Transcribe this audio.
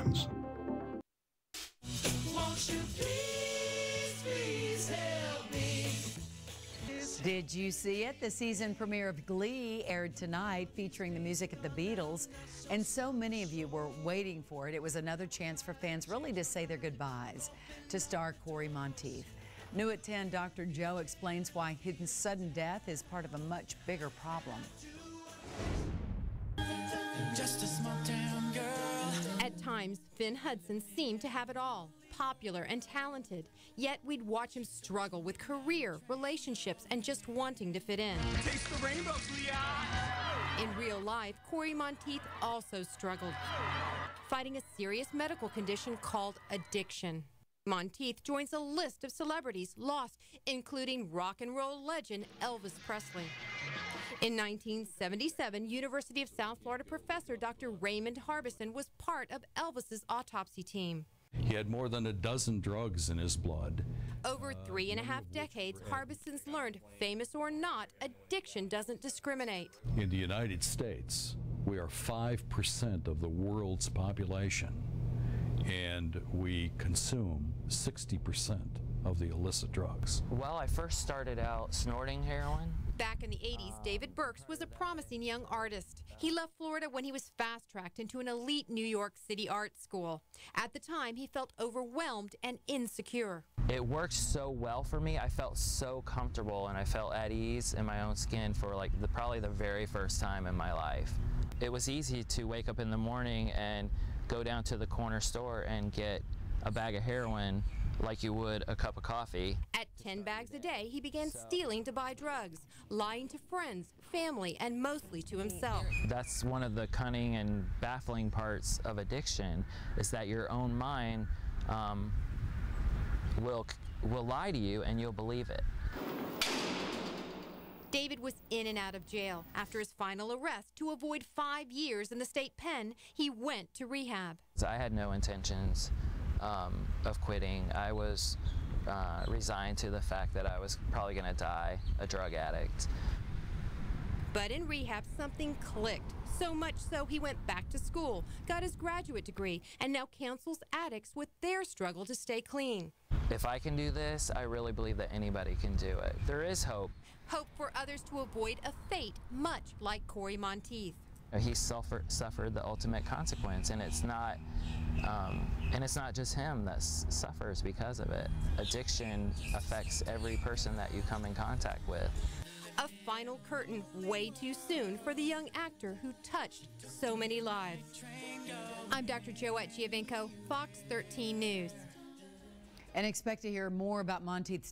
Addictions. Won't you please help me? Did you see it? The season premiere of Glee aired tonight, featuring the music of the Beatles, and so many of you were waiting for it. It was another chance for fans really to say their goodbyes to star Cory Monteith. New at 10, Dr. Joe explains why his sudden death is part of a much bigger problem. Just a small town girl. At times, Finn Hudson seemed to have it all, popular and talented. Yet we'd watch him struggle with career, relationships, and just wanting to fit in. Taste the rainbow, Leah. In real life, Cory Monteith also struggled, fighting a serious medical condition called addiction. Monteith joins a list of celebrities lost, including rock and roll legend Elvis Presley. In 1977, University of South Florida professor Dr. Raymond Harbison was part of Elvis's autopsy team. He had more than a dozen drugs in his blood. Over 3.5 decades, Harbison's learned, famous or not, addiction doesn't discriminate. In the United States, we are 5% of the world's population, and we consume 60% of the illicit drugs. Well, I first started out snorting heroin. Back in the 80s, David Burks was a promising young artist. He left Florida when he was fast-tracked into an elite New York City art school. At the time, he felt overwhelmed and insecure. It worked so well for me. I felt so comfortable and I felt at ease in my own skin for like probably the very first time in my life. It was easy to wake up in the morning and go down to the corner store and get a bag of heroin like you would a cup of coffee. At 10 bags a day, he began stealing to buy drugs, lying to friends, family, and mostly to himself. That's one of the cunning and baffling parts of addiction, is that your own mind will lie to you and you'll believe it. David was in and out of jail. After his final arrest, to avoid 5 years in the state pen, he went to rehab. I had no intentions of quitting. I was resigned to the fact that I was probably going to die a drug addict. But in rehab, something clicked. So much so, he went back to school, got his graduate degree, and now counsels addicts with their struggle to stay clean. If I can do this, I really believe that anybody can do it. There is hope. Hope for others to avoid a fate much like Cory Monteith. He suffered the ultimate consequence, and it's not just him that suffers because of it. Addiction affects every person that you come in contact with. A final curtain way too soon for the young actor who touched so many lives. I'm Dr. Joette Giovinco, Fox 13 News. And expect to hear more about Monteith's